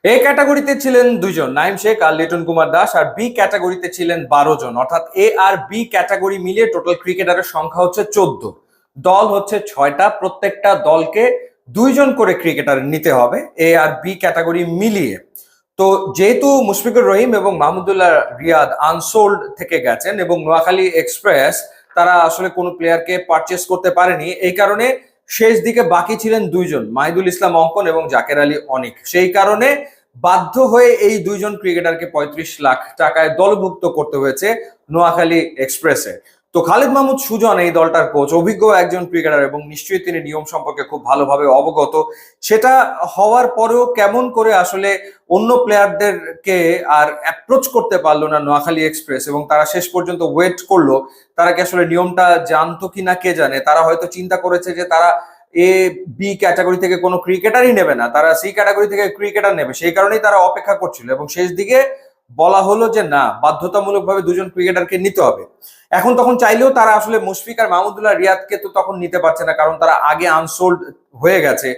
এ ক্যাটাগরিতে ছিলেন দুইজন, নাইম শেখ আর লিটন কুমার দাস। আর বি ক্যাটাগরিতে ছিলেন 12 জন, অর্থাৎ এ আর বি ক্যাটাগরি মিলিয়ে টোটাল ক্রিকেটারের সংখ্যা হচ্ছে 14। দল হচ্ছে 6টা, প্রত্যেকটা দলকে 2জন করে ক্রিকেটার নিতে হবে এ আর বি ক্যাটাগরি মিলিয়ে। তো যেহেতু মুশফিকুর রহিম এবং মাহমুদুল্লাহ রিয়াদ আনসোল্ড থেকে গেছেন এবং নোয়াখালী এক্সপ্রেস তারা আসলে কোনো প্লেয়ারকে পারচেস করতে পারেনি, এই কারণে শেষ দিকে বাকি ছিলেন 2জন, মাহিদুল ইসলাম অঙ্কন এবং জাকের আলী অনিক। সেই কারণে বাধ্য হয়ে এই 2জন ক্রিকেটারকে 35 লাখ টাকায় দলভুক্ত করতে হয়েছে নোয়াখালী এক্সপ্রেসে। তো খালিদ মাহমুদ সুজন এই দলটার কোচ, অভিজ্ঞ একজন ক্রিকেটার এবং নিশ্চয়ই তিনি নিয়ম সম্পর্কে খুব ভালোভাবে অবগত। সেটা হওয়ার পরেও কেমন করে আসলে অন্য প্লেয়ারদেরকে আর অ্যাপ্রোচ করতে পারলো না নোয়াখালী এক্সপ্রেস, এবং তারা শেষ পর্যন্ত ওয়েট করলো। তারা কি আসলে নিয়মটা জানতো কিনা কে জানে। তারা হয়তো চিন্তা করেছে যে তারা এ বি ক্যাটাগরি থেকে কোনো ক্রিকেটারই নেবে না, তারা সি ক্যাটাগরি থেকে ক্রিকেটার নেবে, সেই কারণেই তারা অপেক্ষা করছিল এবং শেষ দিকে বলা হলো যে না, বাধ্যতামূলকভাবে 2জন ক্রিকেটারকে নিতে হবে। এখন তখন চাইলেও তারা আসলে মুশফিক আর মাহমুদুল্লাহ রিয়াদকে তো তখন নিতে পারছে না, কারণ তারা আগে আনসোল্ড হয়ে গেছে।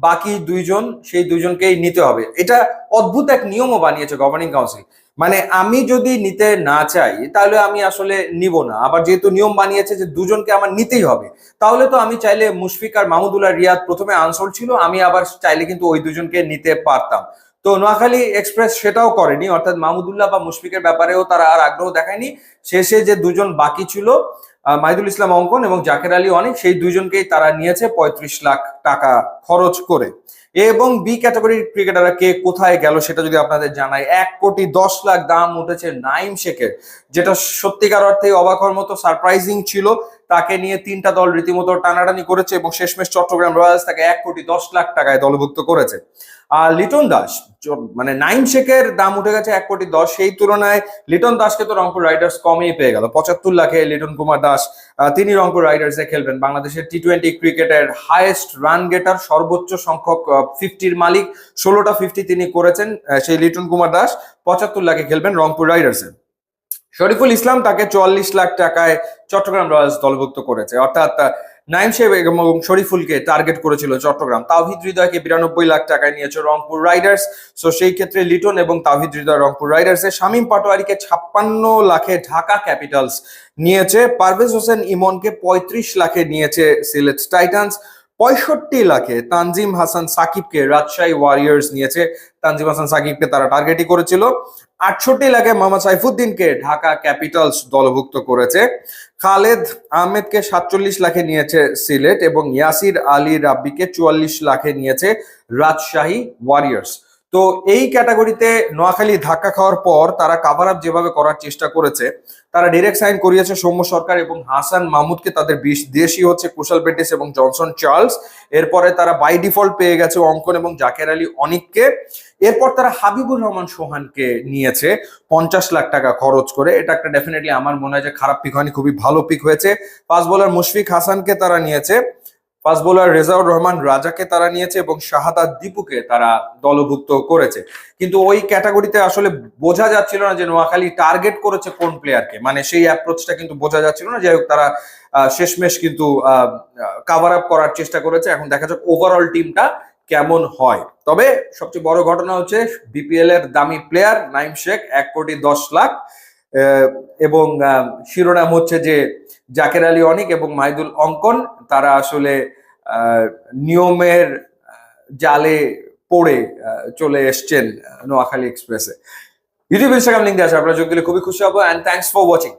বাকি 2জন, সেই 2জনকেই নিতে হবে। এটা অদ্ভুত এক নিয়মও বানিয়েছে গভর্নিং কাউন্সিল। মানে আমি যদি নিতে না চাই তাহলে আমি আসলে নিব না, আবার যেহেতু নিয়ম বানিয়েছে যে 2জনকে আমার নিতেই হবে, তাহলে তো আমি চাইলে মুশফিক আর মাহমুদুল্লাহ রিয়াদ প্রথমে আনসোল্ড ছিল, আমি আবার চাইলে কিন্তু ওই 2জনকে নিতে পারতাম। তো নোয়াখালী এক্সপ্রেস সেটাও করেনি, অর্থাৎ মাহমুদুল্লাহ বা মুশফিকের ব্যাপারেও তারা আর আগ্রহ দেখায়নি। শেষে যে 2জন বাকি ছিল, মাহিদুল ইসলাম অঙ্কন এবং জাকের আলী অনেক, সেই 2জনকেই তারা নিয়েছে 35 লাখ টাকা খরচ করে। এ এবং বি ক্যাটাগরির ক্রিকেটাররা কে কোথায় গেল সেটা যদি আপনাদের জানাই, 1,10,00,000 দাম উঠেছে নাইম শেখের, যেটা সত্যিকার অর্থে অবাক হওয়ার মতো সারপ্রাইজিং ছিল। তাকে নিয়ে 3টা দল রীতিমতো টানাটানি করেছে এবং শেষমেশ চট্টগ্রাম রয়্যালস তাকে 1,10,00,000 টাকায় দলভুক্ত করেছে। আর লিটন দাস, মানে নাইম শেখের দাম উঠে গেছে 1,10,00,000, সেই তুলনায় লিটন দাসকে তো রংপুর রাইডার্স কমেই পেয়ে গেল 75 লাখে। লিটন কুমার দাস তিনি রংপুর রাইডার্সে খেলবেন। বাংলাদেশের টি-20 ক্রিকেটের হাইয়েস্ট রান গেটার, সর্বোচ্চ সংখ্যক 50-র মালিক, 16টা 50 তিনি করেছেন। সেই লিটন কুমার দাস 75 লাখে খেলবেন রংপুর রাইডার্সে। শরীফুল ইসলাম তাকে 44 লাখ টাকায় চট্টগ্রাম রয়্যালস দলভুক্ত করেছে, অর্থাৎ নাইম শেখ এবং শরীফুলকে টার্গেট করেছিল চট্টগ্রাম। তাওহিদ হৃদয়কে 92 লাখ টাকায় নিয়েছে রংপুর রাইডার্স। সো সেই ক্ষেত্রে লিটন এবং তাওহিদ হৃদয় রংপুর রাইডার্সে। শামীম পাটোয়ারিকে 56 লাখে ঢাকা ক্যাপিটালস নিয়েছে। পারভেজ হোসেন ইমনকে 35 লাখে নিয়েছে সিলেট টাইটান্স। 65 লাখে তানজিম হাসান সাকিবকে রাজশাহী ওয়ারিয়র্স নিয়েছে। তানজিম হাসান সাকিবকে তারা টার্গেটই করেছিল। 68 লাখে মোহাম্মদ সাইফুদ্দিনকে ঢাকা ক্যাপিটালস দলভুক্ত করেছে। খালেদ আহমেদকে 47 লাখে নিয়েছে সিলেট এবং ইয়াসির আলী রাব্বিকে 44 লাখে নিয়েছে রাজশাহী ওয়ারিয়র্স। তো এই ক্যাটাগরিতে নোয়াখালী ধাক্কা খাওয়ার পর তারা কাভার আপ যেভাবে করার চেষ্টা করেছে, তারা ডিরেক্ট সাইন করিয়েছে সৌম্য সরকার এবং হাসান মাহমুদকে। তাদের দেশি হচ্ছে কুশল পেটিস এবং জনসন চার্লস। এরপরে তারা বাই ডিফল্ট পেয়ে গেছে অঙ্কন এবং জাকের আলী অনিককে। এরপর তারা হাবিবুর রহমান সোহানকে নিয়েছে 50 লাখ টাকা খরচ করে। এটা একটা ডেফিনেটলি আমার মনে হয় যে খারাপ পিক হয়নি, খুবই ভালো পিক হয়েছে। ফাস্ট বোলার মুশফিক হাসানকে তারা নিয়েছে, ফাস্ট বোলার রেজাউর রহমান রাজাকে তারা নিয়েছে এবং শাহাদাত দীপুকে তারা দলভুক্ত করেছে। কিন্তু ওই ক্যাটাগরিতে আসলে বোঝা যাচ্ছিল না যে নোয়াখালী টার্গেট করেছে কোন প্লেয়ারকে, মানে সেই অ্যাপ্রোচটা কিন্তু বোঝা যাচ্ছিল না। যাই হোক, তারা শেষমেশ কিন্তু কাভার আপ করার চেষ্টা করেছে। এখন দেখা যাক ওভারঅল টিমটা কেমন হয়। তবে সবচেয়ে বড় ঘটনা হচ্ছে বিপিএল এর দামি প্লেয়ার নাইম শেখ 1,10,00,000, এবং শিরোনাম হচ্ছে যে জাকের আলী অনিক এবং মাহিদুল অঙ্কন তারা আসলে নিয়মের জালে পড়ে চলে এসছেন নোয়াখালী এক্সপ্রেসে। ইউটিউব ইনস্টাগ্রাম লিঙ্ক আছে, আপনারা যোগ দিলে খুবই খুশি হবো। And thanks for watching.